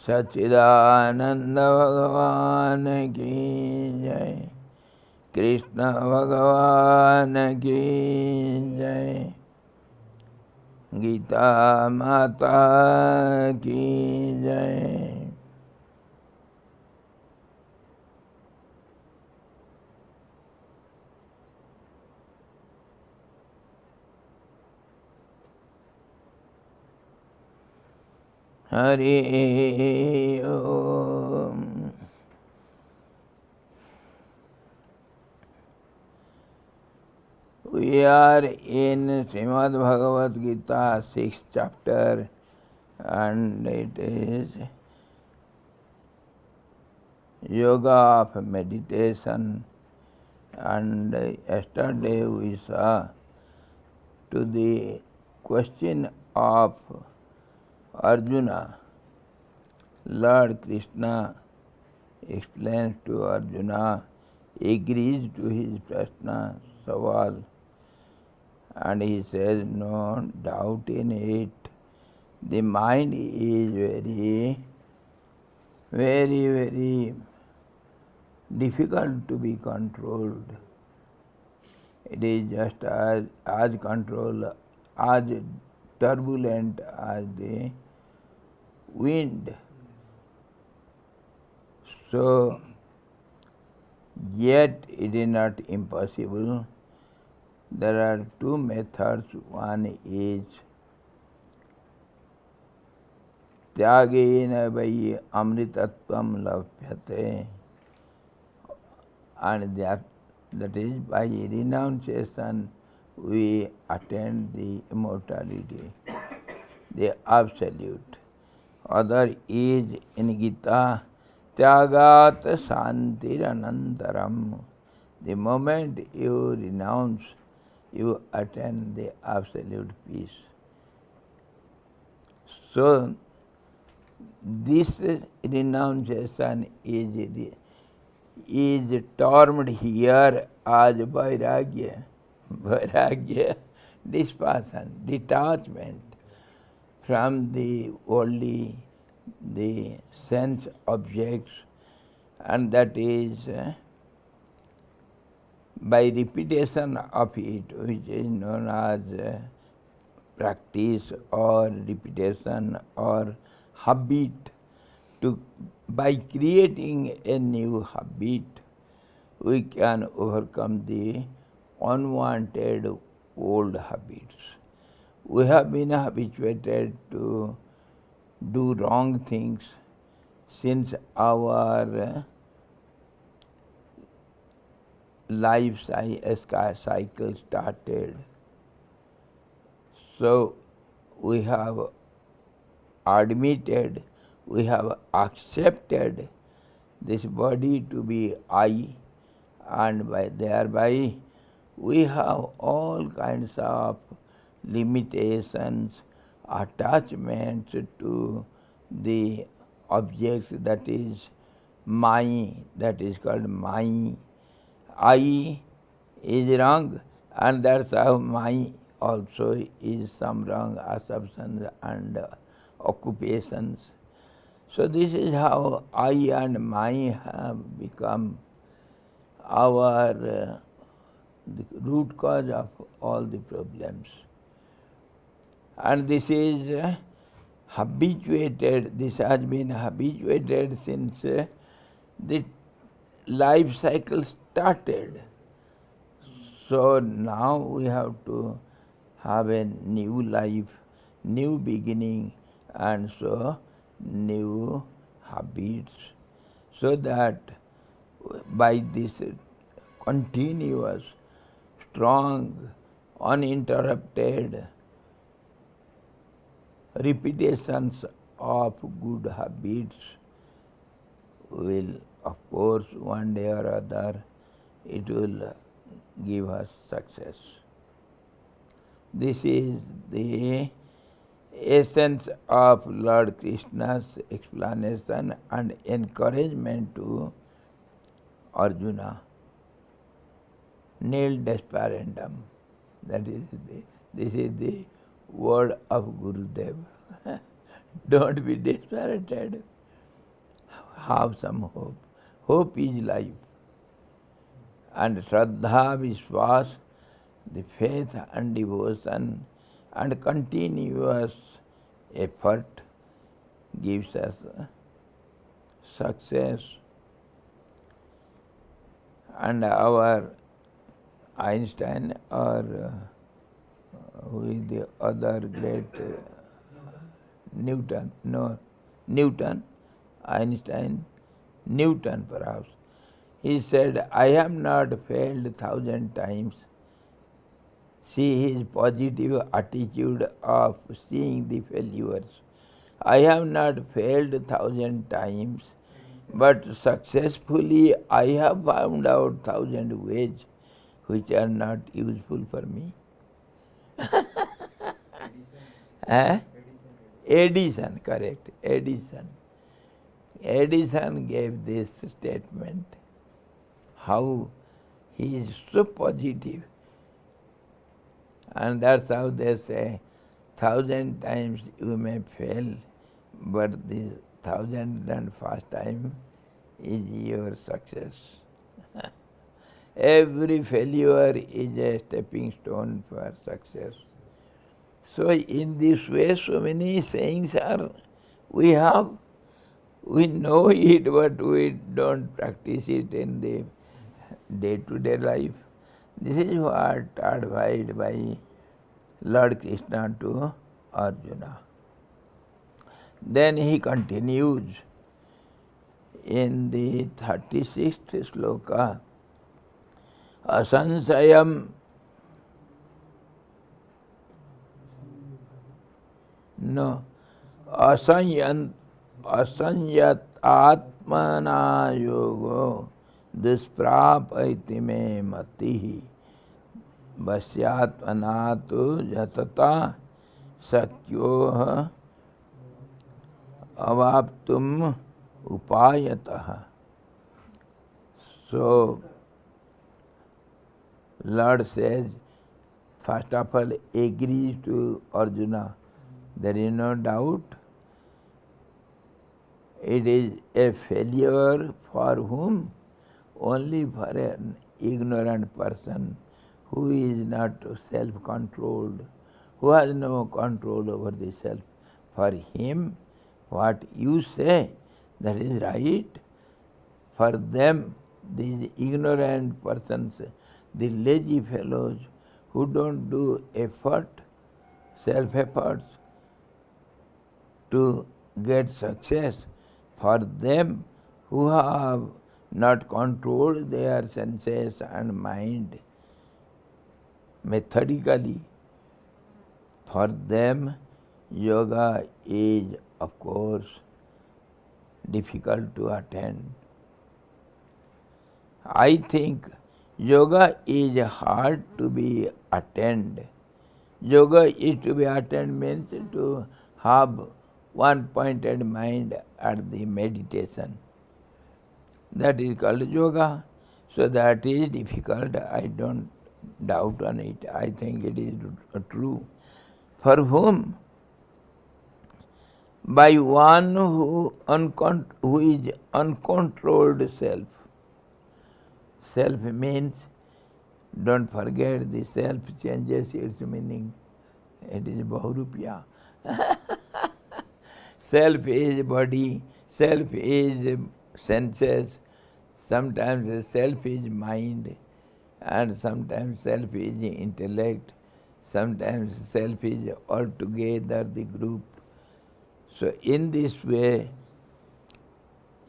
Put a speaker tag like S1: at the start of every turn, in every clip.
S1: सच्चिदानंद भगवान की जय। कृष्ण भगवान की जय। गीता माता की जय। हरि ओम। We are in Srimad Bhagavad Gita, 6th chapter, and it is Yoga of Meditation. And yesterday we saw to the question of Arjuna. Lord Krishna explains to Arjuna, agrees to his prashna, saval, and he says, no doubt in it. The mind is very difficult to be controlled. It is just as control, as turbulent as the wind. So, yet it is not impossible. There are two methods. One is Tyagena vai amritatvam labhyate, and that is by renunciation we attain the immortality, the absolute. Other is in Gita, Tyagat Santiranantaram. The moment you renounce, you attain the absolute peace. So, this renunciation is termed here as vairagya. Vairagya, dispassion, detachment from the worldly, the sense objects, and that is by repetition of it, which is known as practice or repetition or habit. By creating a new habit, we can overcome the unwanted old habits. We have been habituated to do wrong things since our life cycle started. So we have admitted, we have accepted this body to be I, and thereby we have all kinds of limitations, attachments to the objects, that is that is called my. I is wrong, and that's how my also is some wrong assumptions and occupations. So this is how I and my have become our the root cause of all the problems. And this is habituated, this has been habituated since the life cycle started. So now we have to have a new life, new beginning, and so new habits, so that by this continuous, strong, uninterrupted repetitions of good habits will, of course, one day or other, it will give us success. This is the essence of Lord Krishna's explanation and encouragement to Arjuna. Nil desperandum. This is the word of Gurudev. Don't be dispirited. have some hope. Hope is life. And Shraddha, Vishwas, the faith and devotion and continuous effort gives us success. And our Einstein or who is the other great Einstein, Newton perhaps. He said, I have not failed 1,000 times. See his positive attitude of seeing the failures. I have not failed 1,000 times, but successfully I have found out 1,000 ways which are not useful for me. Edison, correct, Edison. Edison gave this statement, how he is so positive. And that's how they say, 1,000 times you may fail, but the 1,001st time is your success. Every failure is a stepping stone for success. So in this way, so many sayings are, we know it, but we don't practice it in the day-to-day life. This is what advised by Lord Krishna to Arjuna. Then he continues in the 36th sloka, asansayam asanyat atmana yogo dusprapaiti me matihi vasyatmanatu jatata sakyoha avaptum upayataha. So Lord says, first of all, agrees to Arjuna. There is no doubt. It is a failure for whom? Only for an ignorant person who is not self-controlled, who has no control over the self. For him, what you say, that is right. For them, these ignorant persons, the lazy fellows who don't do effort, self-efforts to get success, for them who have not controlled their senses and mind methodically, for them yoga is, of course, difficult to attain. I think yoga is hard to be attained. Yoga is to be attained means to have one-pointed mind at the meditation. That is called yoga. So that is difficult. I don't doubt on it. I think it is true. For whom? By one who is uncontrolled self. Self means, don't forget, the self changes its meaning. It is Bahurupya. Self is body, self is senses, sometimes self is mind, and sometimes self is intellect, sometimes self is altogether the group. So in this way,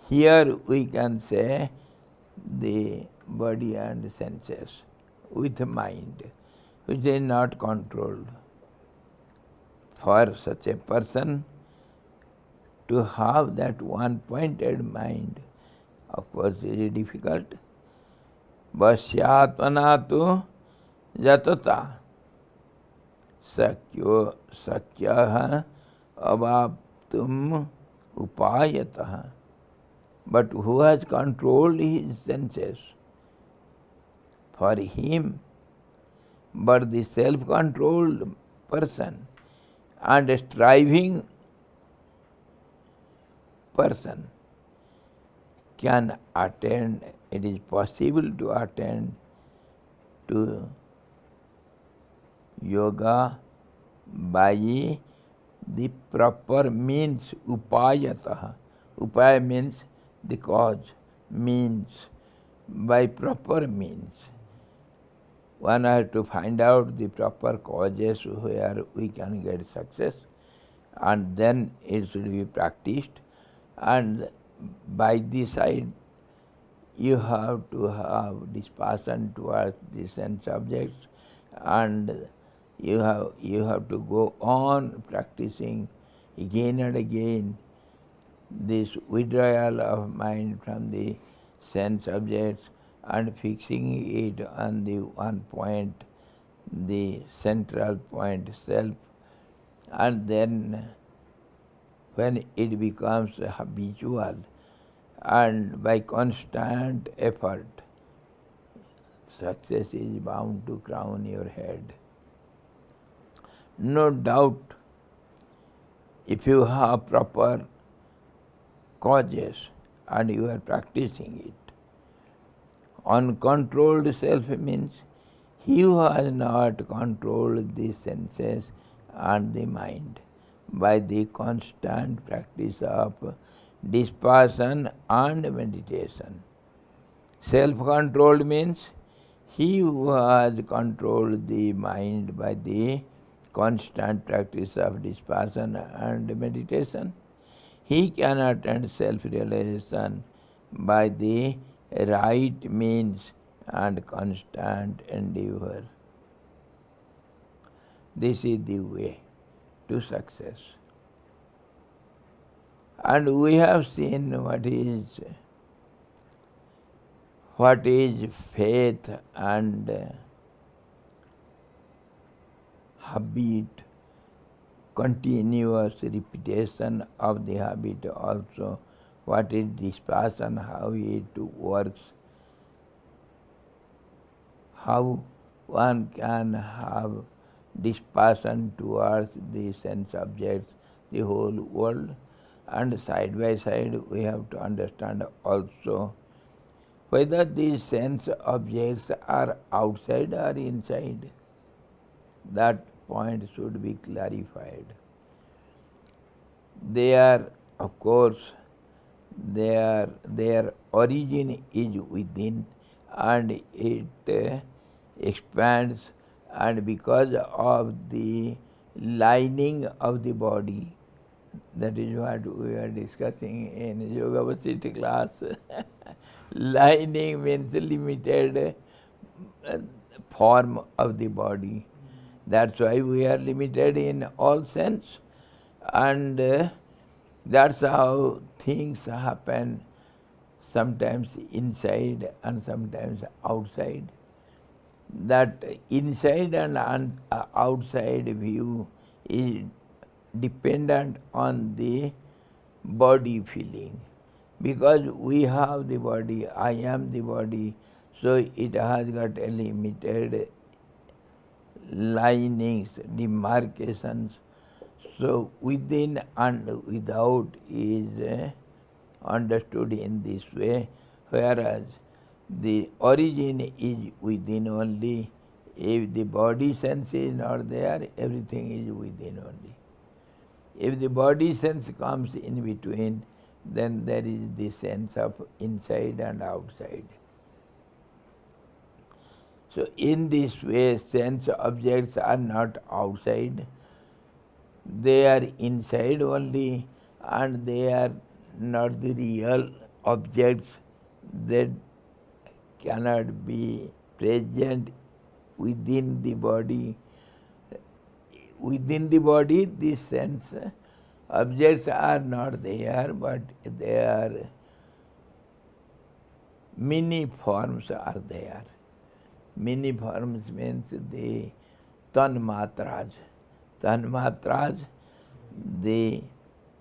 S1: here we can say the body and senses with mind, which is not controlled. For such a person to have that one-pointed mind, of course, is difficult. Vasyatmanatu jatata sakyaha avaptum upayataha. But who has controlled his senses? For him, but the self-controlled person and striving person, can attend, it is possible to attend to yoga by the proper means, upayatah. Upaya means the cause, means, by proper means. One has to find out the proper causes where we can get success, and then it should be practiced. And by this side, you have to have dispassion towards the sense objects, and you have to go on practicing again and again this withdrawal of mind from the sense objects and fixing it on the one point, the central point self. And then when it becomes habitual, and by constant effort, success is bound to crown your head. No doubt, if you have proper causes and you are practicing it. Uncontrolled self means he who has not controlled the senses and the mind by the constant practice of dispassion and meditation. Self-controlled means he who has controlled the mind by the constant practice of dispassion and meditation. He can attain self-realization by the right means and constant endeavor. This is the way to success. And we have seen what is faith and habit, continuous repetition of the habit also, what is dispassion, how it works, how one can have dispassion towards the sense objects, the whole world, and side by side we have to understand also whether these sense objects are outside or inside. That point should be clarified. They are, of course, their origin is within, and it expands, and because of the lining of the body, that is what we are discussing in Yoga Vasiti class. Lining means limited form of the body. That's why we are limited in all sense, and that's how things happen, sometimes inside and sometimes outside. That inside and outside view is dependent on the body feeling. Because we have the body, I am the body, so it has got a limited linings, demarcations. So within and without is understood in this way, whereas the origin is within only. If the body sense is not there, everything is within only. If the body sense comes in between, then there is the sense of inside and outside. So in this way, sense objects are not outside, they are inside only, and they are not the real objects that cannot be present within the body. Within the body, these sense objects are not there, but they are many forms are there. Many forms means the tanmatras. Tanmatras, the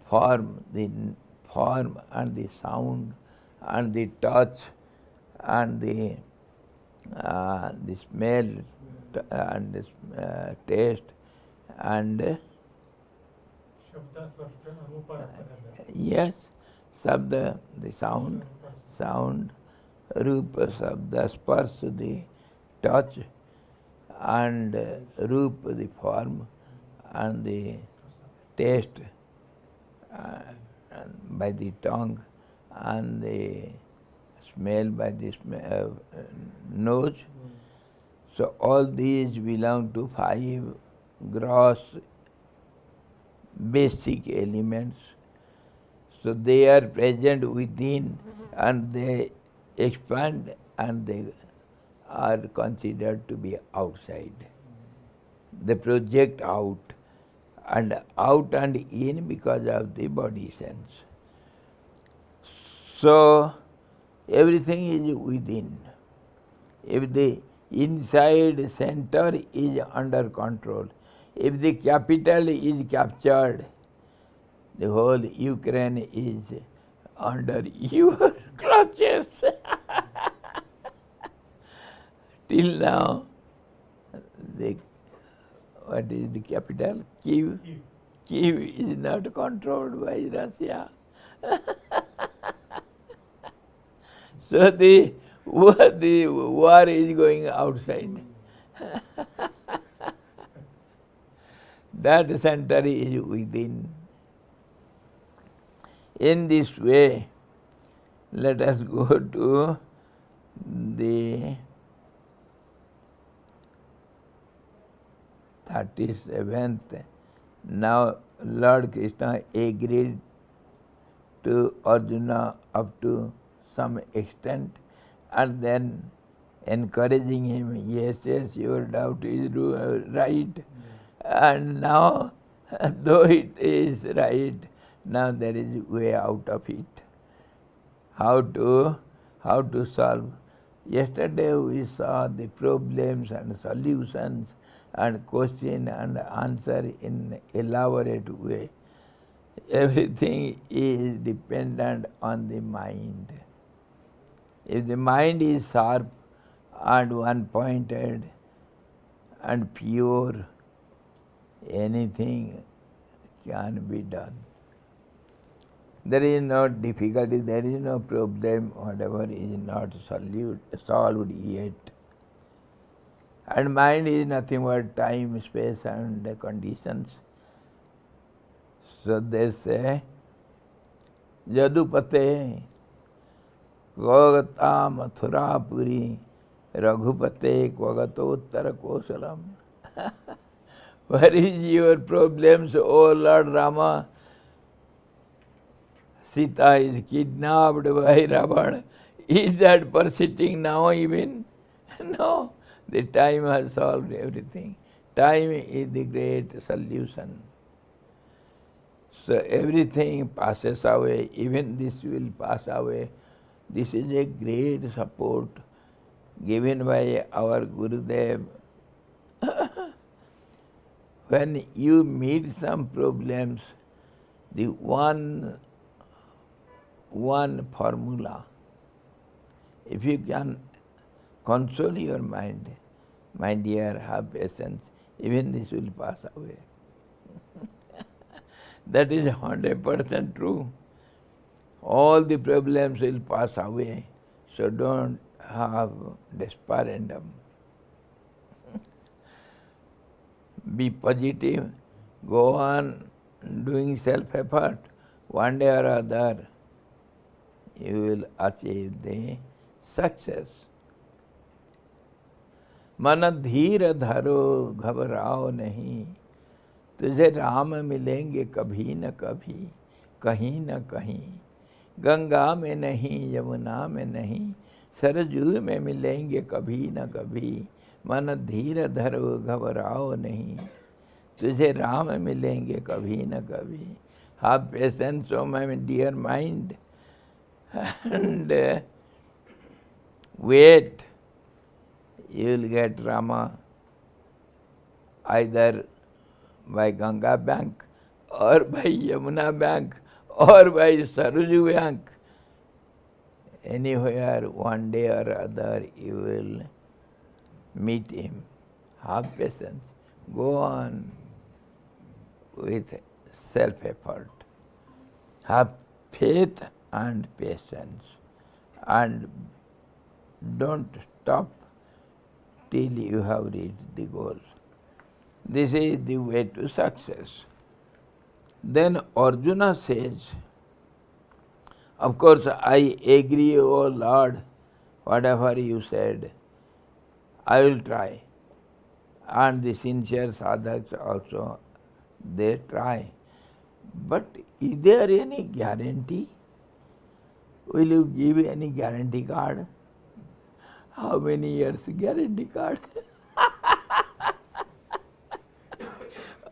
S1: form and the sound and the touch and the smell and the taste and yes, sabda, the sound, sound, Rupa Sabda, Sparsh the touch, and Rupa the form, and the taste by the tongue, and the smell by the nose. So all these belong to 5 gross basic elements. So they are present within and they expand and they are considered to be outside. They project out and in because of the body sense. So everything is within. If the inside center is under control, if the capital is captured, the whole Ukraine is under your clutches. Till now, what is the capital? Kiev. Kiev is not controlled by Russia. So the war is going outside. That center is within. In this way, let us go to the 37th. Now Lord Krishna agreed to Arjuna up to some extent and then encouraging him, yes, your doubt is right. And now, though it is right, now there is a way out of it. How to solve? Yesterday we saw the problems and solutions and question and answer in elaborate way. Everything is dependent on the mind. If the mind is sharp and one-pointed and pure, anything can be done. There is no difficulty, there is no problem, whatever is not solved yet. And mind is nothing but time, space and conditions. So they say, Jadupate, Kvagata Mathura Puri, Raghupate Kvagatottara Kosalam. Where is your problems, O Lord Rama? Sita is kidnapped by Ravan. Is that persisting now even? No. The time has solved everything. Time is the great solution. So everything passes away, even this will pass away. This is a great support given by our Gurudev. When you meet some problems, the one formula, if you can console your mind, my dear, have patience, even this will pass away. That is 100% true. All the problems will pass away, so don't have despondence. Be positive, go on doing self-effort. One day or other, you will achieve the success. मन धीर धरो घबराओ नहीं, तुझे राम मिलेंगे कभी न कभी, कहीं न कहीं. गंगा में नहीं, यमुना में नहीं, सरजू में मिलेंगे कभी न कभी. मन धीर धरो घबराओ नहीं, तुझे राम मिलेंगे कभी न कभी. Have patience, O my dear mind, and wait. You will get Rama either by Ganga bank or by Yamuna bank or by Saraju bank. Anywhere, one day or other, you will meet him. Have patience. Go on with self-effort. Have faith and patience. and don't stop till you have reached the goal. This is the way to success. Then Arjuna says, of course I agree, O Lord, whatever you said, I will try. And the sincere sadhaks also, they try. But is there any guarantee? Will you give any guarantee card? How many years guarantee card?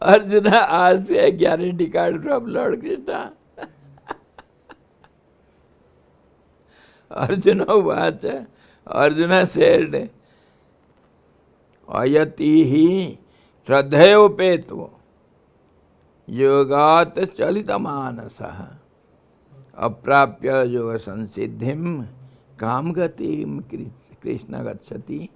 S1: Arjuna asked a guarantee card from Lord Krishna. Arjuna said, Ayati shraddhayopetu yogat chalitamanasaha aprapya yoga sansiddhim kamgatim Krishna gacchati.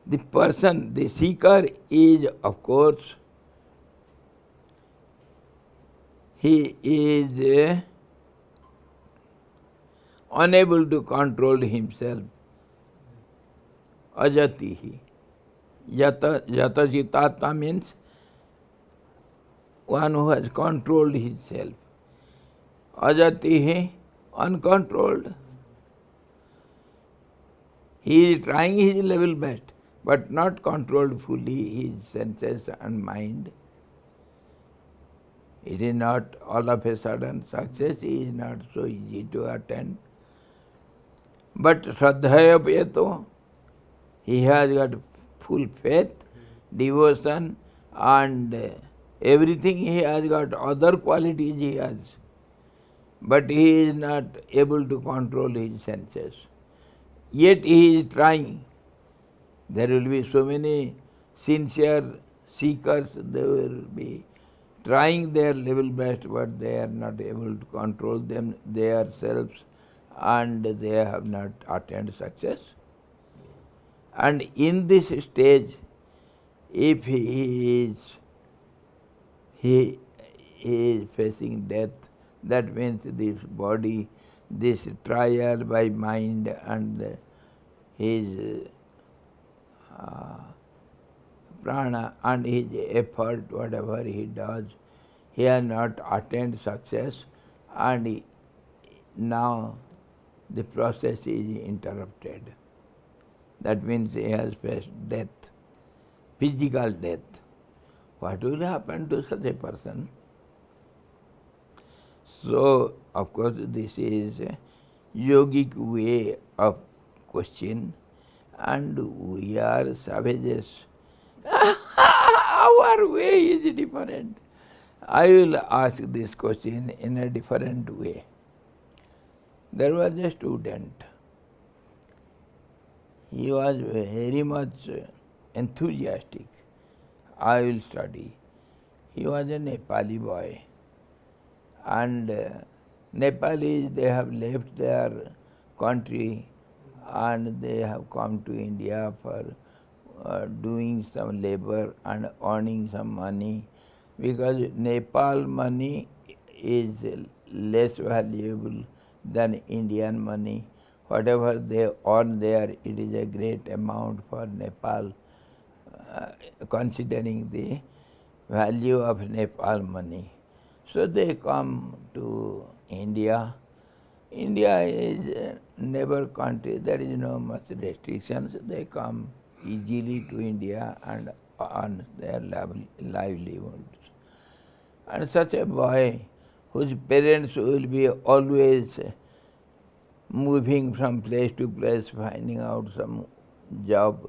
S1: The person, the seeker is, of course, he is unable to control himself. Ajatihi. Yata jitatma means one who has controlled himself. Ajatihi, uncontrolled. He is trying his level best, but not controlled fully his senses and mind. It is not all of a sudden success is not so easy to attain. But Shraddhaya Peto, he has got full faith, devotion, and everything he has got, other qualities he has. But he is not able to control his senses. Yet he is trying. There will be so many sincere seekers, they will be trying their level best, but they are not able to control them themselves, and they have not attained success. And in this stage, if he is facing death, that means this body, this trial by mind and his prana and his effort, whatever he does, he has not attained success, and now the process is interrupted. That means he has faced death, physical death. What will happen to such a person? So, of course, this is a yogic way of question, and we are savages. Our way is different. I will ask this question in a different way. There was a student. He was very much enthusiastic. I will study. He was a Nepali boy. And Nepalis, they have left their country and they have come to India for doing some labor and earning some money, because Nepal money is less valuable than Indian money. Whatever they earn there, it is a great amount for Nepal, considering the value of Nepal money. So they come to India. India is a neighbor country, there is no much restrictions. They come easily to India and earn their livelihoods. And such a boy whose parents will be always moving from place to place, finding out some job.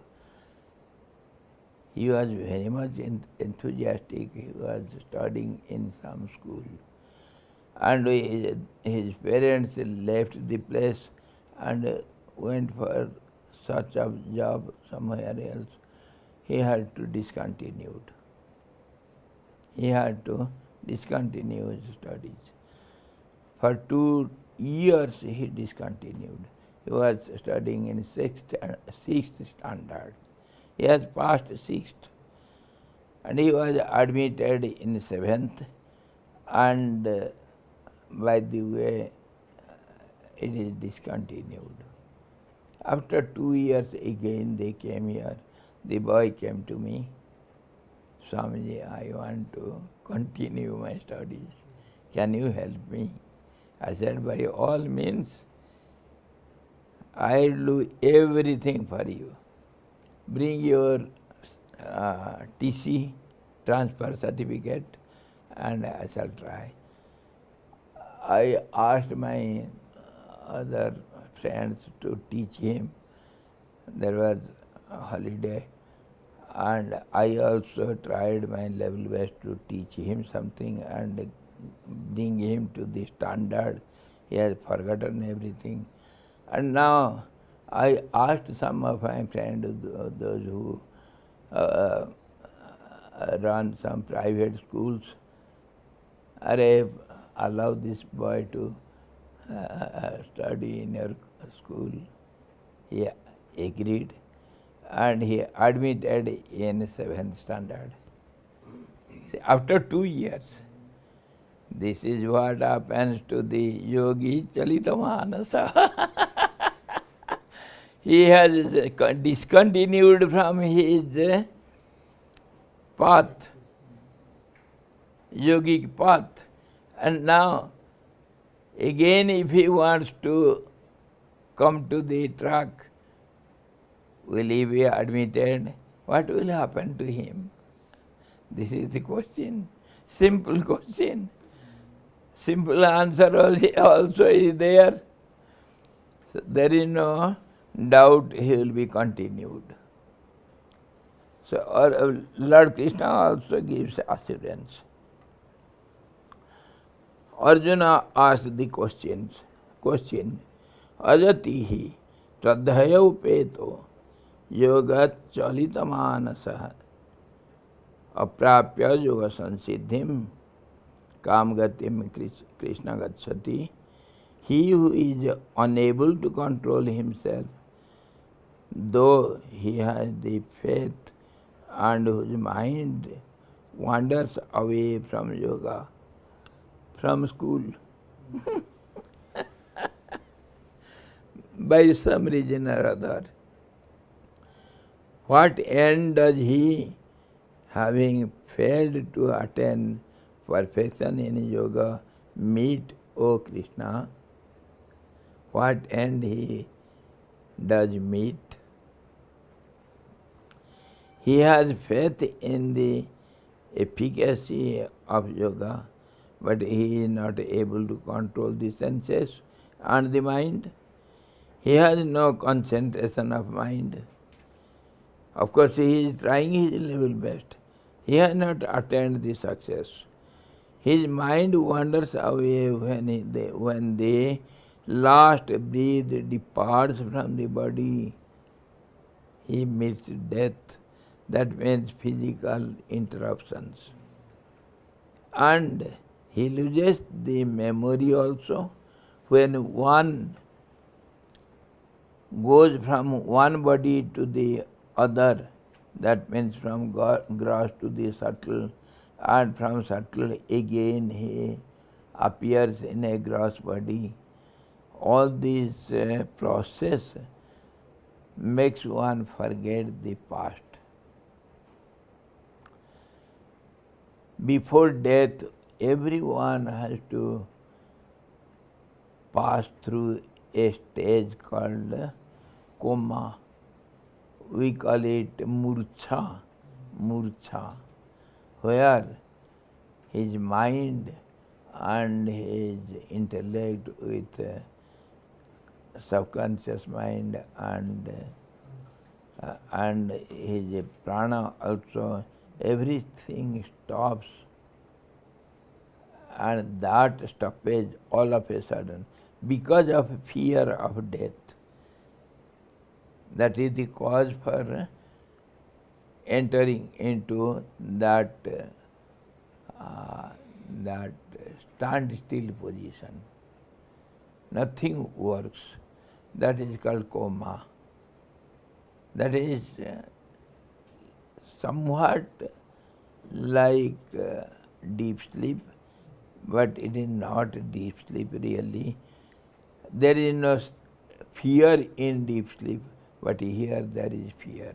S1: He was very much enthusiastic. He was studying in some school. And his parents left the place and went for search of job somewhere else. He had to discontinue. He had to discontinue his studies. For 2 years he discontinued. He was studying in sixth standard. He has passed 6th. And he was admitted in 7th. And by the way, it is discontinued. After 2 years again they came here. The boy came to me, Swamiji, I want to continue my studies. Can you help me? I said, by all means, I'll do everything for you. Bring your TC, transfer certificate, and I shall try. I asked my other friends to teach him. There was a holiday, and I also tried my level best to teach him something and bring him to the standard. He has forgotten everything. And now I asked some of my friends, those who run some private schools, allow this boy to study in your school. He agreed, and he admitted in 7th standard. See, after 2 years, this is what happens to the yogi Chalitamanasa. He has discontinued from his path, yogic path, and now again if he wants to come to the track, will he be admitted? What will happen to him? This is the question. Simple question. Simple answer also is there. So there is no doubt he will be continued. So Lord Krishna also gives assurance. Arjuna asked the question, Ajatihi Tradhaya upeto yogat chalitamanasah aprapya yoga sansiddhim kamgatim Krishna gacchati. He who is unable to control himself, though he has the faith and whose mind wanders away from yoga, from school, by some reason or other. What end does he, having failed to attain perfection in yoga, meet, O Krishna? What end he does meet? He has faith in the efficacy of yoga, but he is not able to control the senses and the mind. He has no concentration of mind. Of course, he is trying his level best. He has not attained the success. His mind wanders away when the last breath departs from the body. He meets death. That means physical interruptions. And he loses the memory also. When one goes from one body to the other, that means from gross to the subtle, and from subtle again he appears in a gross body. All these process makes one forget the past. Before death, everyone has to pass through a stage called coma. We call it murcha, where his mind and his intellect with subconscious mind and his prana also, everything stops, and that stoppage all of a sudden because of fear of death. That is the cause for entering into that standstill position. Nothing works. That is called coma. That is somewhat like deep sleep, but it is not deep sleep really. There is no fear in deep sleep, but here there is fear.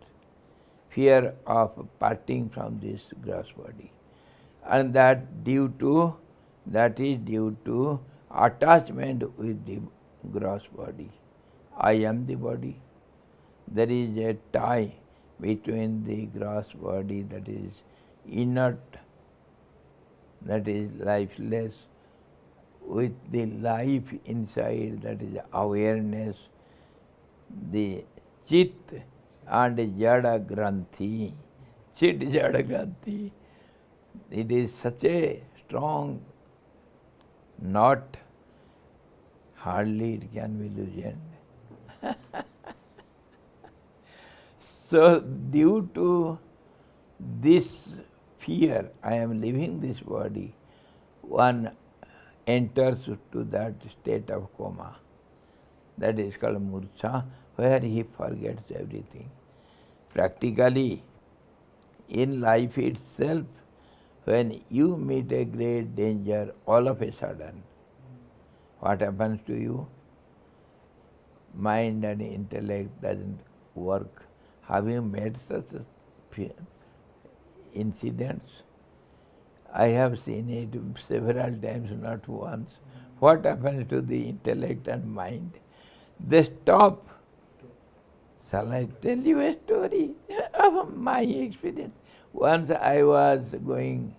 S1: Fear of parting from this gross body. And that is due to attachment with the gross body. I am the body. There is a tie between the gross body that is inert, that is lifeless, with the life inside, that is awareness, the chit and jada granthi. Chit jada granthi. It is such a strong knot, hardly it can be loosened. So due to this fear, I am leaving this body, one enters to that state of coma. That is called murcha, where he forgets everything. Practically, in life itself, when you meet a great danger, all of a sudden, what happens to you? Mind and intellect doesn't work. Have you met such incidents? I have seen it several times, not once. What happens to the intellect and mind? They stop. Shall I tell you a story of my experience? Once I was going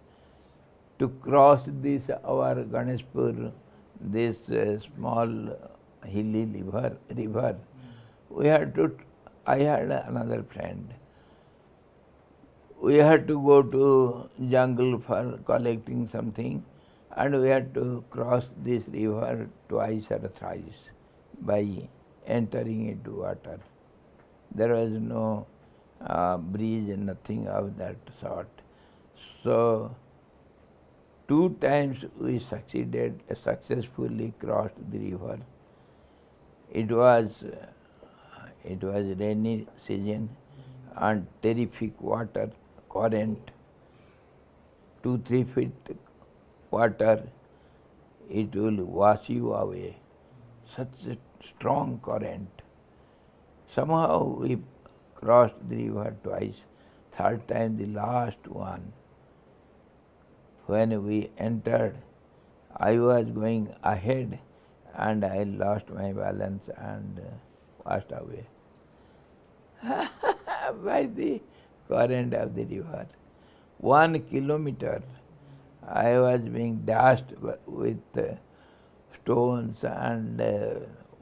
S1: to cross this our Ganeshpur, this small hilly river. I had another friend. We had to go to jungle for collecting something, and we had to cross this river twice or thrice by entering into water. There was no bridge and nothing of that sort. So 2 times we successfully crossed the river. It was rainy season and terrific water, current, 2-3 feet water, it will wash you away. Such a strong current. Somehow we crossed the river twice, 3rd time the last one. When we entered, I was going ahead and I lost my balance and washed away by the current of the river. 1 kilometer I was being dashed with stones and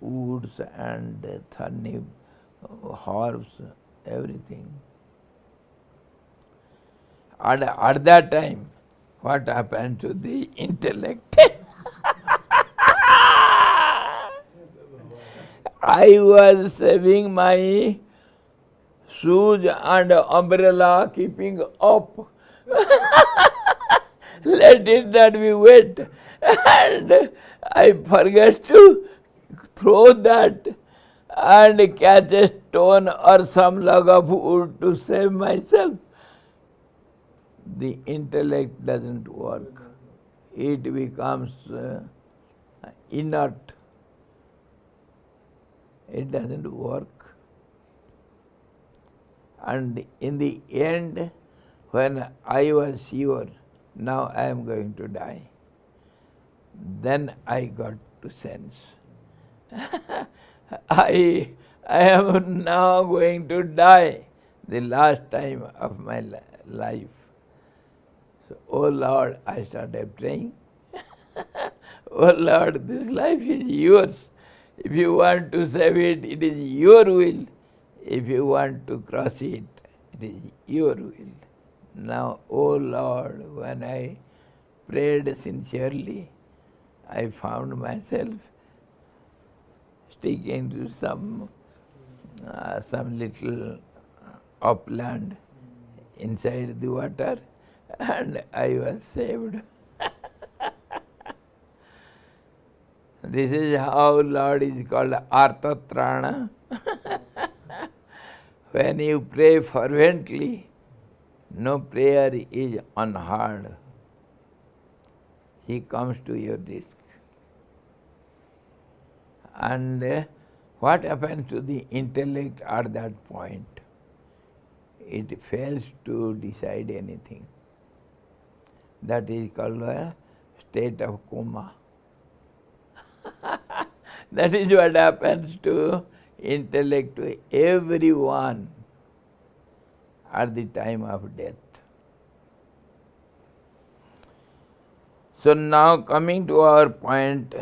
S1: woods and thorny herbs, everything. And at that time, what happened to the intellect? I was saving my shoes and umbrella, keeping up. Let it not be wet. And I forgot to throw that and catch a stone or some log of wood to save myself. The intellect doesn't work. It becomes inert. It doesn't work. And in the end, when I was sure, now I am going to die, then I got to sense. I am now going to die, the last time of my life. So, oh Lord, I started praying. Oh Lord, this life is yours. If you want to save it, it is your will. If you want to cross it, it is your will. Now, oh Lord, when I prayed sincerely, I found myself sticking to some little upland inside the water, and I was saved. This is how Lord is called Arthatrana. When you pray fervently, no prayer is unheard. He comes to your risk. And what happens to the intellect at that point? It fails to decide anything. That is called a state of coma. That is what happens to intellect, to everyone at the time of death. So now coming to our point,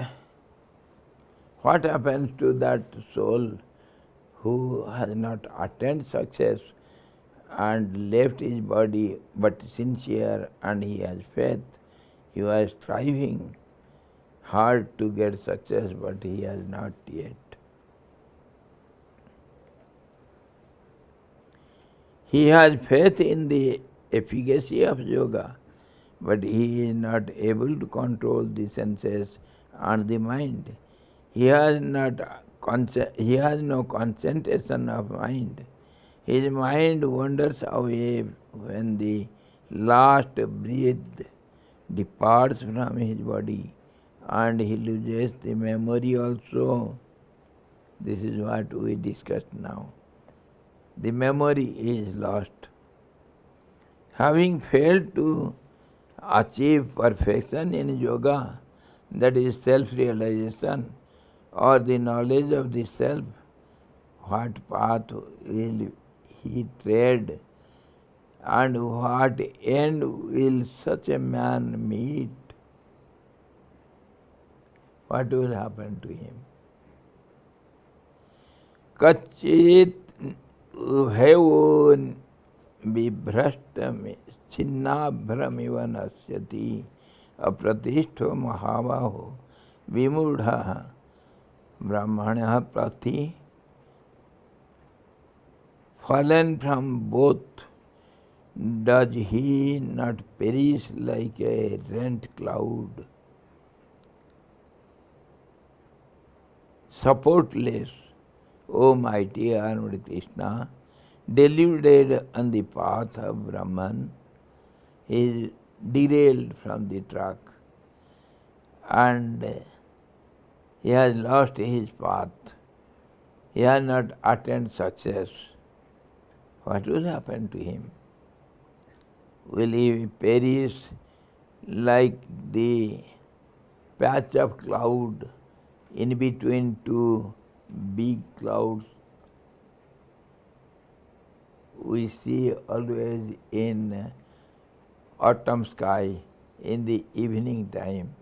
S1: what happens to that soul who has not attained success and left his body but sincere and he has faith, he was striving hard to get success but he has not yet. He has faith in the efficacy of yoga, but he is not able to control the senses and the mind. He has no concentration of mind. His mind wanders away when the last breath departs from his body, and he loses the memory also. This is what we discussed now. The memory is lost. Having failed to achieve perfection in yoga, that is self-realization or the knowledge of the self, what path will he tread and what end will such a man meet? What will happen to him? Kachit hevo vibhrashtam छिन्नाभ्रमिव नश्यति अप्रतिष्ठो महाबाहो विमूढ़ः ब्राह्मणः प्रति fallen from both, does he not perish like a rent cloud? Supportless, O mighty armed Krishna, deluded on the path of Brahman, he is derailed from the track and he has lost his path. He has not attained success. What will happen to him? Will he perish like the patch of cloud in between two big clouds we see always in autumn sky in the evening time?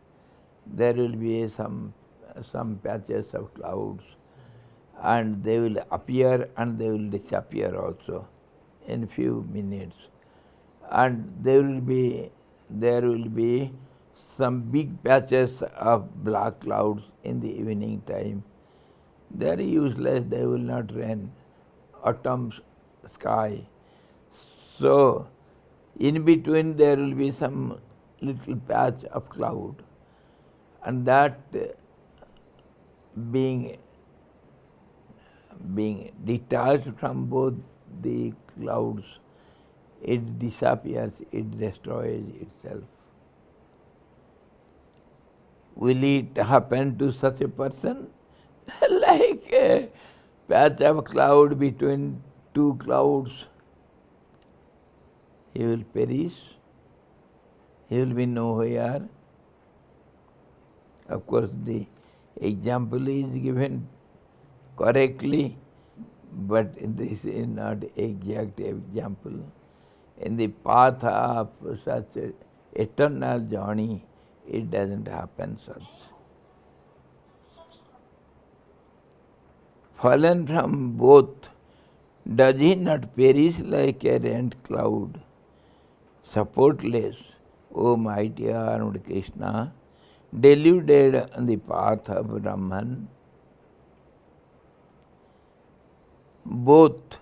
S1: There will be some patches of clouds and they will appear and they will disappear also in few minutes. And there will be some big patches of black clouds in the evening time. They are useless, they will not rain. Autumn sky. So, in between there will be some little patch of cloud, and that being detached from both the clouds, it disappears, it destroys itself. Will it happen to such a person? Like a patch of cloud between two clouds, he will perish, he will be nowhere. Of course, the example is given correctly, but this is not exact example. In the path of such an eternal journey, it doesn't happen such. Fallen from both, does he not perish like a rent cloud? Supportless, O mighty armed Krishna, deluded on the path of Brahman, both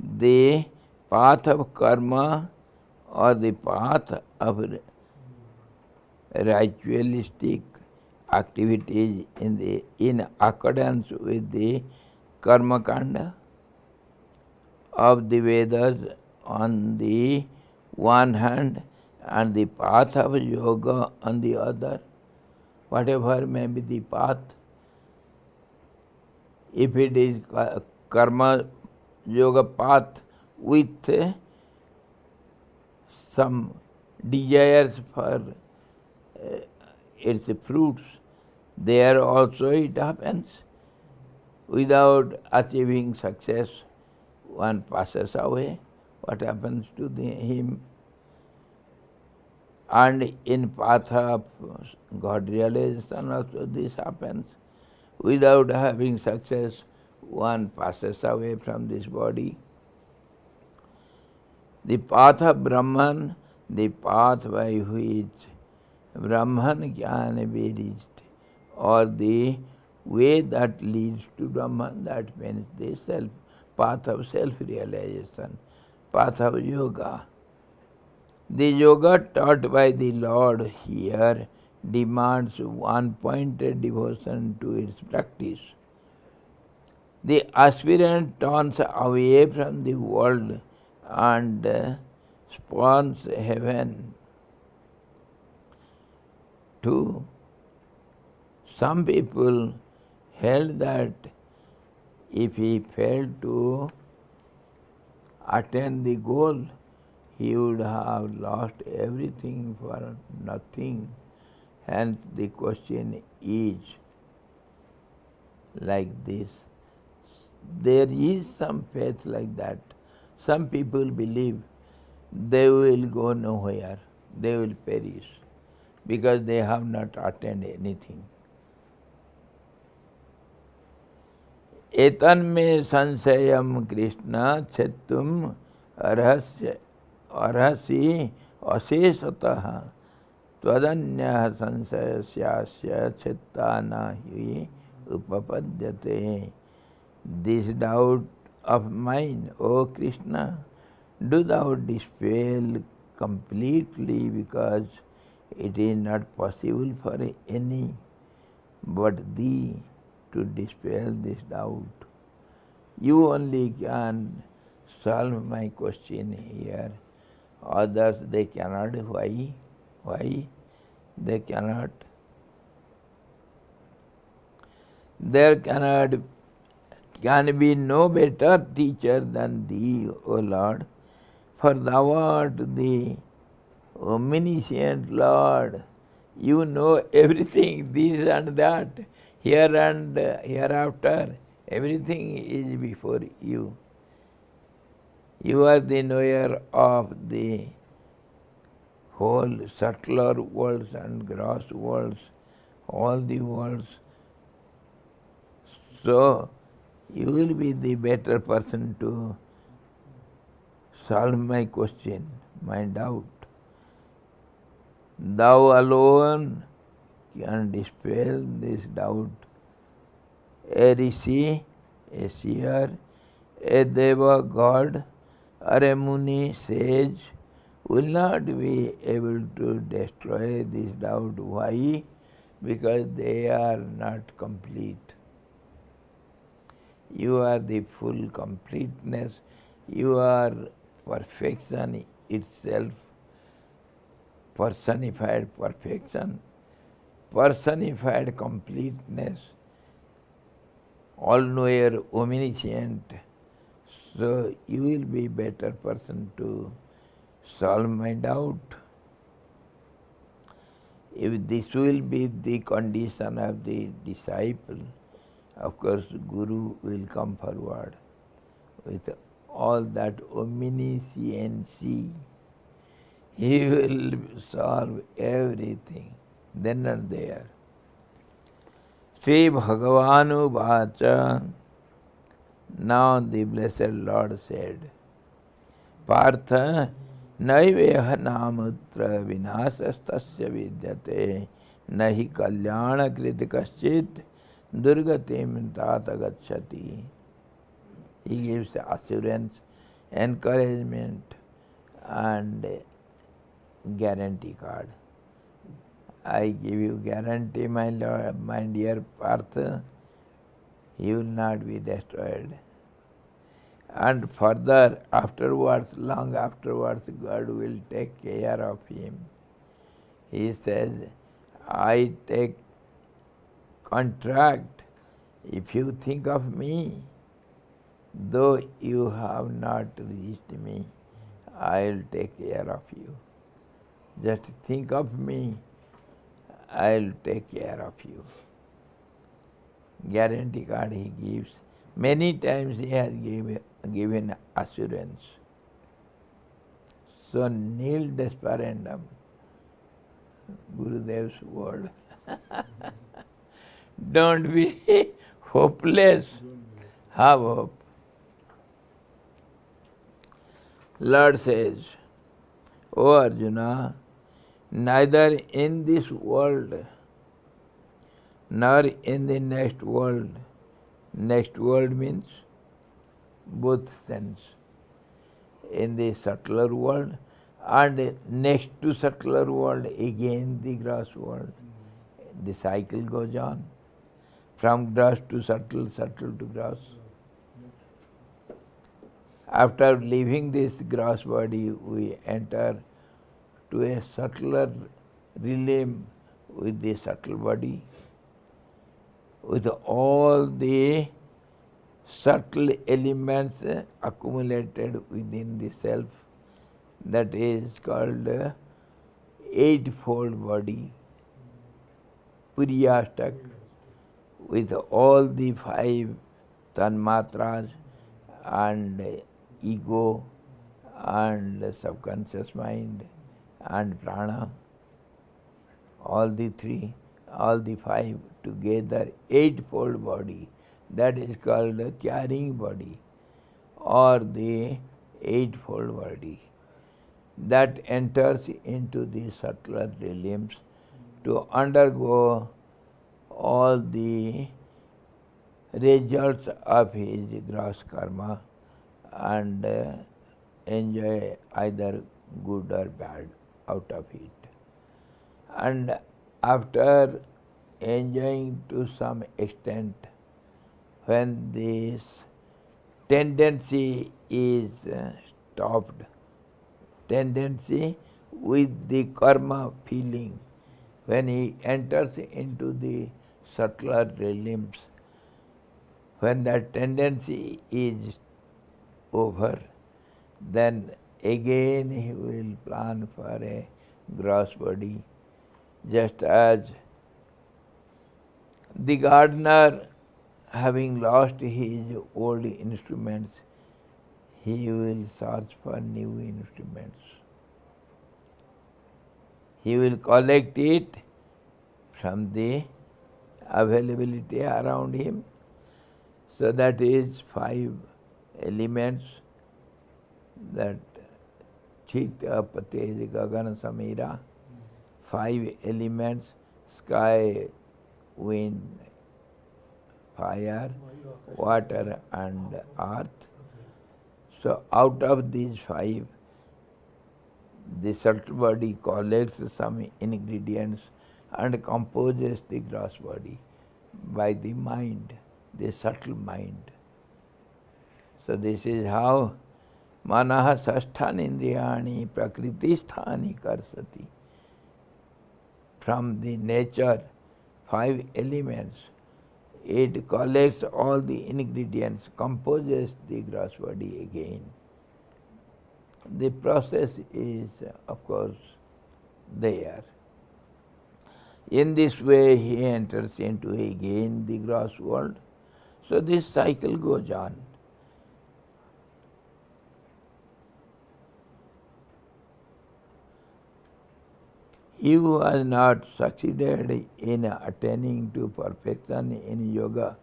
S1: the path of karma or the path of ritualistic activities in accordance with the karma kanda of the Vedas on the one hand and the path of yoga on the other. Whatever may be the path, if it is karma yoga path with some desires for its fruits, there also it happens. Without achieving success, one passes away. What happens to him? And in path of God realization also this happens. Without having success, one passes away from this body. The path of Brahman, the path by which Brahman can be reached, or the way that leads to Brahman, that means the self, path of self-realization, path of yoga. The yoga taught by the Lord here demands one-pointed devotion to its practice. The aspirant turns away from the world and spawns heaven. Too, some people held that if he failed to attain the goal, he would have lost everything for nothing. Hence the question is like this. There is some faith like that. Some people believe they will go nowhere, they will perish, because they have not attained anything. Etan me sansayam Krishna chettum arhasi asesataha tvadanyah sansayasyasya chettana hi upapadyate. This doubt of mine, O Krishna, do thou dispel completely, because it is not possible for any but thee to dispel this doubt. You only can solve my question here. Others, they cannot. Why? Why? They cannot. There can be no better teacher than thee, O Lord, for thou art the omniscient Lord. You know everything, this and that, here and hereafter. Everything is before you. You are the knower of the whole subtler worlds and gross worlds, all the worlds. So, you will be the better person to solve my question, my doubt. Thou alone can dispel this doubt. A rishi, a seer, a deva god, or a muni sage will not be able to destroy this doubt. Why? Because they are not complete. You are the full completeness. You are perfection itself, personified perfection, personified completeness, all-knower, omniscient. So you will be better person to solve my doubt. If this will be the condition of the disciple, of course Guru will come forward with all that omnisciency. He will solve everything then and there. Sri Bhagavanu Vacha. Now the Blessed Lord said, Partha naiveha namutra vinasastasya vidyate nahi kalyana kritikaschit durgatim tata gacchati. He gives assurance, encouragement and guarantee card. I give you guarantee, my Lord, my dear Partha, he will not be destroyed. And further, afterwards, long afterwards, God will take care of him. He says, I take contract If you think of me, though you have not reached me, I'll take care of you. Just think of me, I'll take care of you. Guarantee card he gives. Many times he has given assurance. So nil desperandum, Gurudev's word. Don't be hopeless. Have hope. Lord says, O Arjuna, neither in this world nor in the next world means both sense, in the subtler world and next to subtler world again the gross world. The cycle goes on from gross to subtle, subtle to gross. After leaving this gross body, we enter to a subtler realm with the subtle body, with all the subtle elements accumulated within the self. That is called eightfold body, Puriyastak, with all the five tanmatras and ego and subconscious mind and prana, all the three, all the five together, eightfold body. That is called the carrying body or the eightfold body. That enters into the subtler realms to undergo all the results of his gross karma and enjoy either good or bad out of it. And after enjoying to some extent, when this tendency is stopped, tendency with the karma feeling, when he enters into the subtler realms, when that tendency is over, then again he will plan for a gross body, just as the gardener, having lost his old instruments, he will search for new instruments. He will collect it from the availability around him. So that is five elements, that Chita, Patej, Gagana, Samira, five elements, sky, wind, fire, water and earth. So out of these five, the subtle body collects some ingredients and composes the gross body by the mind, the subtle mind. So this is how manaha sasthani indriyani prakriti sthani karsati. From the nature, five elements, it collects all the ingredients, composes the gross body again. The process is, of course, there. In this way, he enters into again the gross world. So this cycle goes on. He who has not succeeded in attaining to perfection in yoga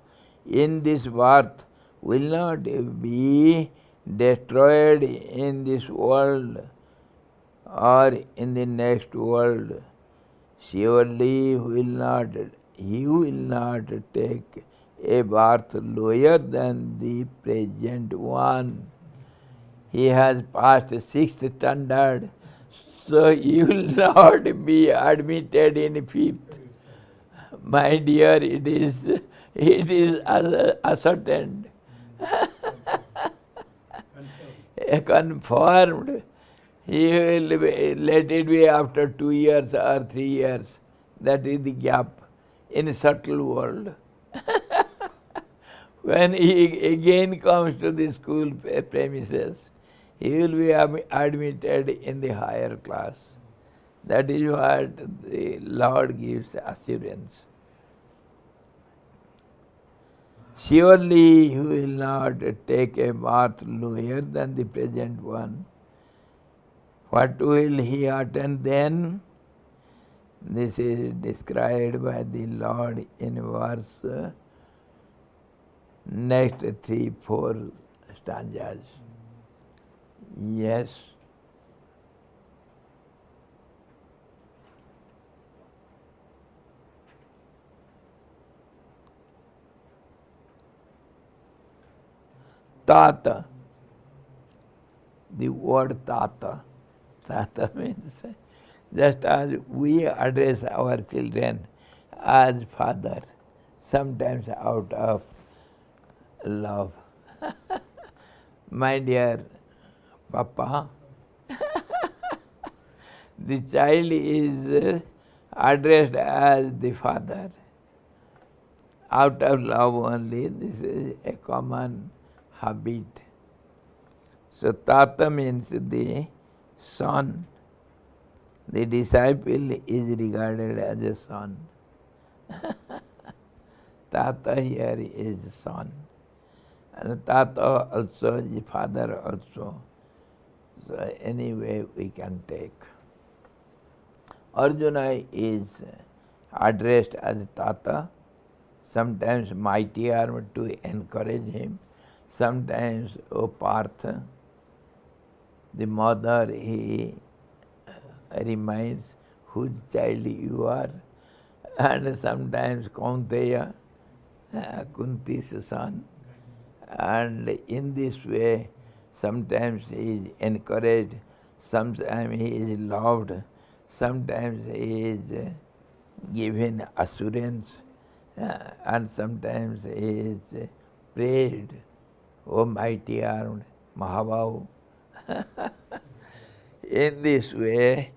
S1: in this birth will not be destroyed in this world or in the next world. Surely he will not take a birth lower than the present one. He has passed sixth standard, so he will not be admitted in fifth. My dear, it is ascertained, confirmed. He will let it be after 2 years or 3 years. That is the gap in subtle world. When he again comes to the school premises, he will be admitted in the higher class. That is what the Lord gives assurance. Surely he will not take a birth lower than the present one. What will he attain then? This is described by the Lord in verse next 3-4 stanzas. Yes. Tata. The word Tata. Tata means just as we address our children as father, sometimes out of love. My dear Papa, the child is addressed as the father. Out of love only, this is a common habit. So Tata means the son. The disciple is regarded as a son. Tata here is son. And Tata also is father also. So anyway we can take. Arjuna is addressed as Tata, sometimes mighty arm to encourage him, sometimes O Partha, the mother he reminds whose child you are, and sometimes Kaunteya, Kunti's son, and in this way sometimes he is encouraged, sometimes he is loved, sometimes he is given assurance, and sometimes he is praised, O mighty armed Mahabhav. In this way,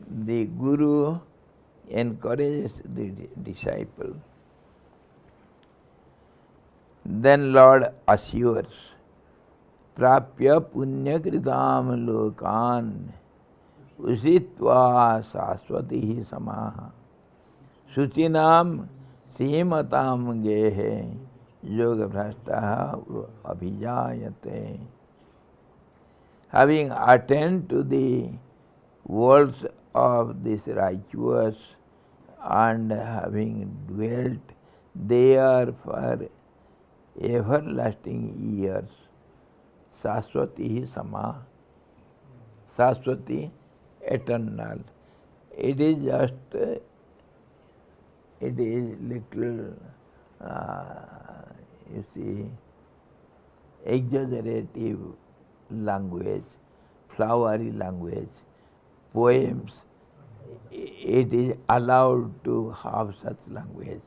S1: the Guru encourages the disciple. Then Lord assures, Prapya punya kritam lokan usitva saswati samaha suchinam srimatam gehe yoga bhrashtaha abhijayate. Having attained to the worlds of this righteous and having dwelt there for everlasting years, Saswati Sama, Saswati eternal. It is just, it is little, you see, exaggerative language, flowery language, poems. It is allowed to have such language.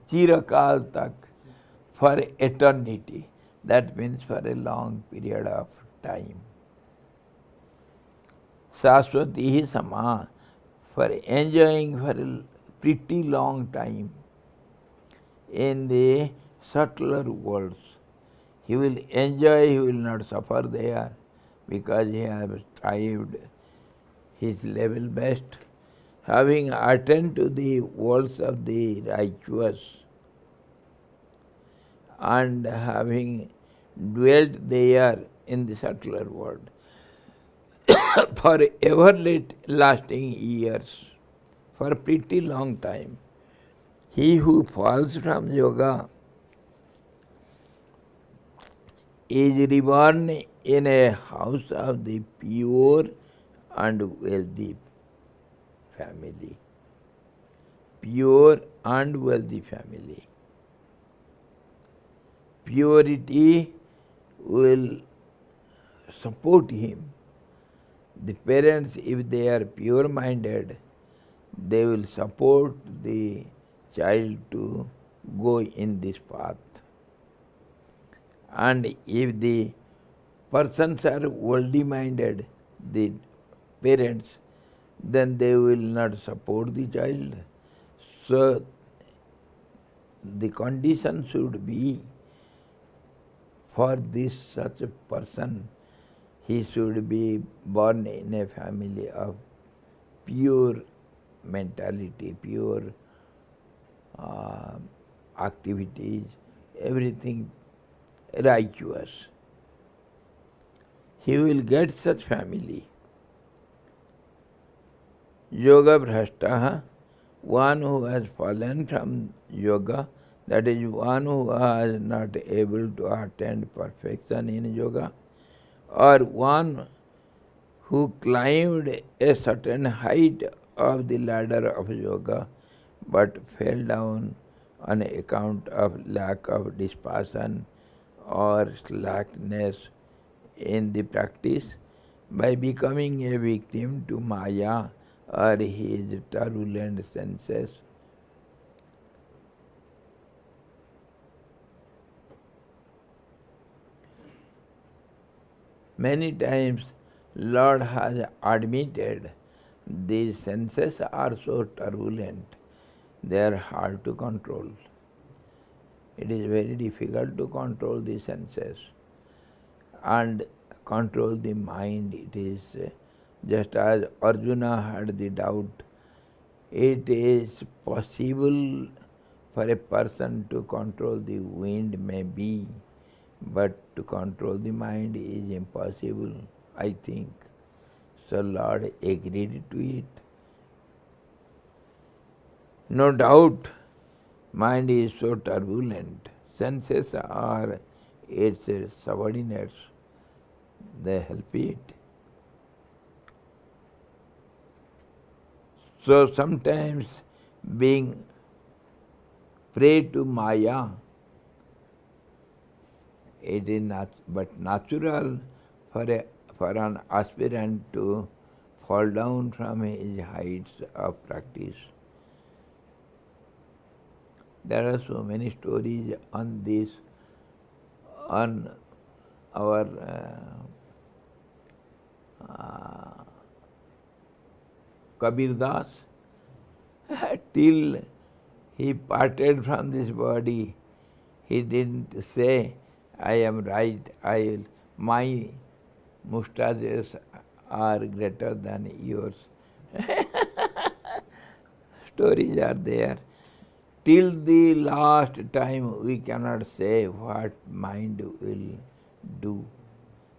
S1: Chirakal tak, for eternity. That means for a long period of time. Saswati Sama, for enjoying for a pretty long time in the subtler worlds. He will enjoy, he will not suffer there because he has strived his level best. Having attained to the worlds of the righteous and having dwelt there in the subtler world for everlasting years, for a pretty long time. He who falls from yoga is reborn in a house of the pure and wealthy family. Pure and wealthy family. Purity will support him. The parents, if they are pure-minded, they will support the child to go in this path. And if the persons are worldly-minded, the parents, then they will not support the child. So the condition should be for this such a person, he should be born in a family of pure mentality, pure activities, everything righteous. He will get such family. Yoga bhrashtaha, one who has fallen from yoga, that is one who is not able to attain perfection in yoga, or one who climbed a certain height of the ladder of yoga but fell down on account of lack of dispassion or slackness in the practice by becoming a victim to Maya or his turbulent senses. Many times Lord has admitted these senses are so turbulent, they are hard to control. It is very difficult to control the senses and control the mind. It is just as Arjuna had the doubt, it is possible for a person to control the wind maybe, but to control the mind is impossible, I think. So Lord agreed to it. No doubt, mind is so turbulent. Senses are its subordinates. They help it. So sometimes being prey to Maya, it is not but natural for an aspirant to fall down from his heights of practice. There are so many stories on this, on our Kabir Das, till he parted from this body, he didn't say, I am right, my mustaches are greater than yours. Stories are there. Till the last time we cannot say what mind will do.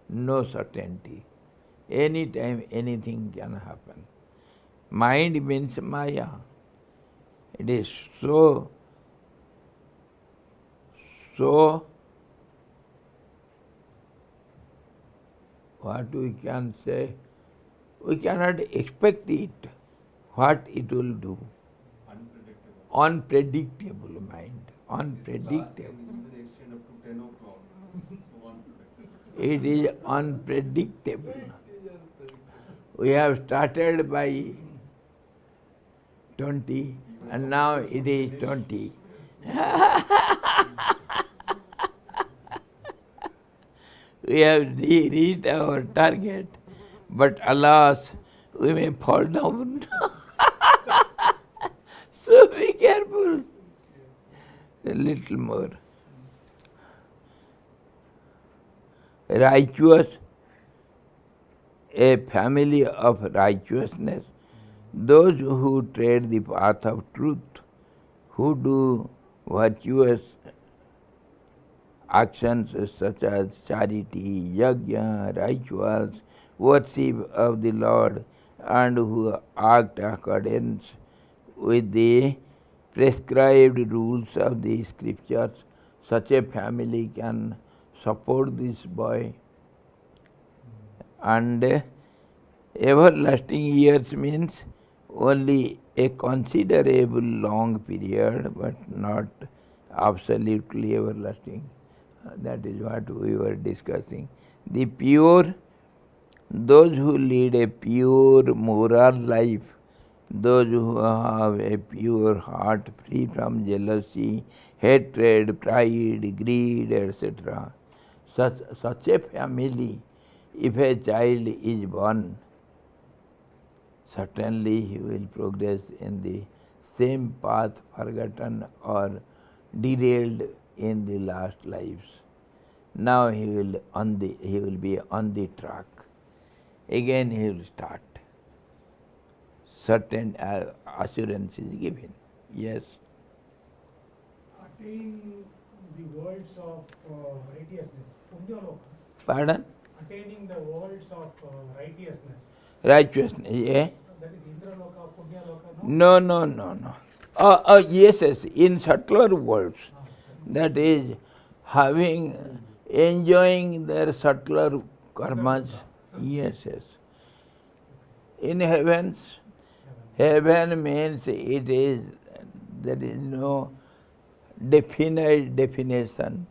S1: No certainty. Any time anything can happen. Mind means Maya. It is so what we can say, we cannot expect it, what it will do. Unpredictable mind. Unpredictable. It is unpredictable. We have started by 20 and now it is 20. We have reached our target, but alas, we may fall down. So be careful. A little more. Righteous, a family of righteousness, those who tread the path of truth, who do virtuous actions such as charity, yajna, rituals, worship of the Lord, and who act accordance with the prescribed rules of the scriptures, such a family can support this boy. And everlasting years means only a considerable long period, but not absolutely everlasting. That is what we were discussing. The pure, those who lead a pure moral life, those who have a pure heart free from jealousy, hatred, pride, greed, etc. Such a family, if a child is born, certainly he will progress in the same path forgotten or derailed in the last lives. Now he will be on the track. Again he will start. Certain assurance is given. Yes.
S2: Attaining the worlds of righteousness. Punyaloka.
S1: Pardon?
S2: Attaining the worlds of righteousness.
S1: Righteousness, yeah?
S2: That is Indraloka, Punyaloka,
S1: No, no, no, no. Yes, yes, in subtler worlds. That is, enjoying their subtler karmas. Yes, yes. In heavens, heaven means there is no definite definition.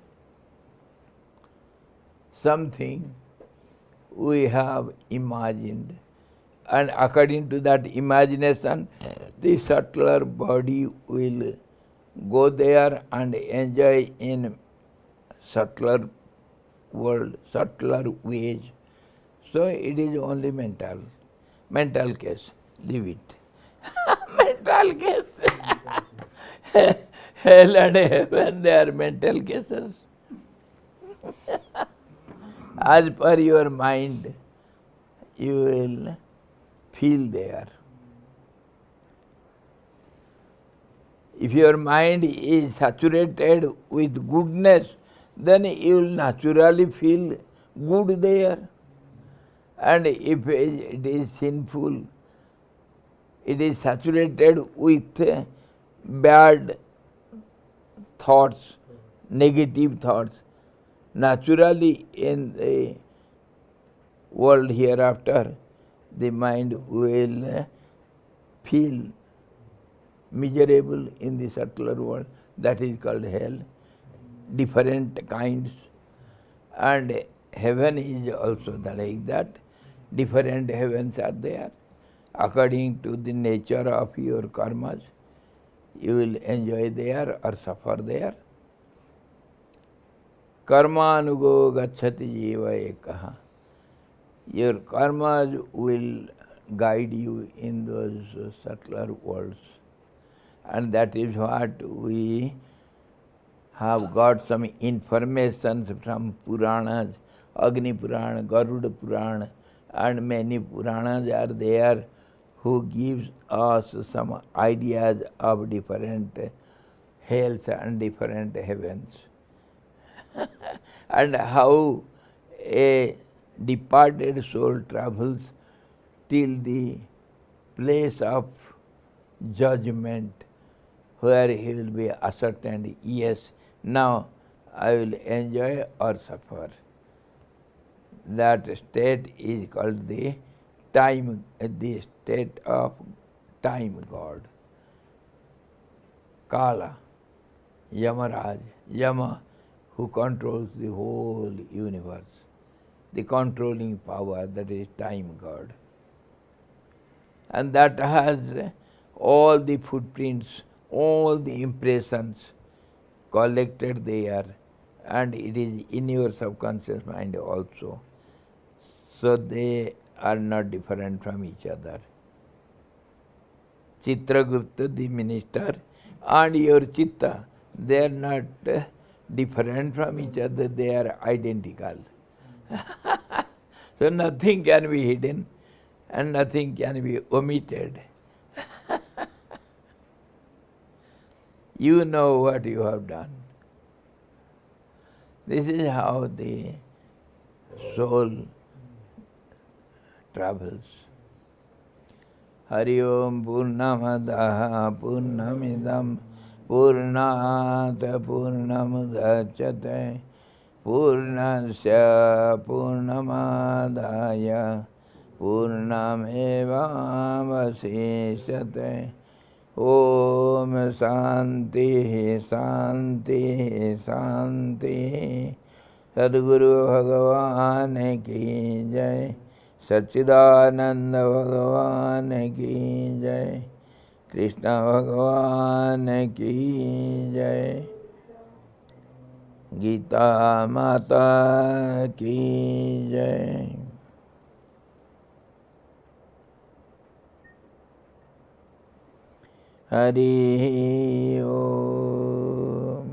S1: Something we have imagined, and according to that imagination, the subtler body will go there and enjoy in subtler world, subtler ways. So it is only mental case. Leave it. Mental case. Hell and heaven, they are mental cases. As per your mind, you will feel there. If your mind is saturated with goodness, then you will naturally feel good there. And if it is sinful, it is saturated with bad thoughts, negative thoughts, naturally in the world hereafter, the mind will feel miserable in the subtler world. That is called hell. Different kinds. And heaven is also like that. Different heavens are there. According to the nature of your karmas, you will enjoy there or suffer there. Karmanugo gacchati jiva ekaha. Your karmas will guide you in those subtler worlds. And that is what we have got some information from Puranas, Agni Purana, Garuda Purana, and many Puranas are there who gives us some ideas of different hells and different heavens. And how a departed soul travels till the place of judgment, where he will be ascertained, yes, now I will enjoy or suffer. That state is called the state of time god. Kala, Yamaraj, Yama, who controls the whole universe, the controlling power, that is time god. And that has all the footprints, all the impressions collected there, and it is in your subconscious mind also. So they are not different from each other. Chitragupta, the minister, and your Chitta, they are not different from each other, they are identical. So nothing can be hidden and nothing can be omitted. You know what you have done. This is how the soul travels. Hari Om Purnamadaha Purnamidam Purnat Purnamudachyate Purnasya Purnamadaya Purnamevavaseshyate. Om Shanti Shanti Shanti. Sadguru Bhagavan ki jai. Satchidananda Bhagavan ki jai. Krishna Bhagavan ki jai. Gita Mata ki jai. Hari Om.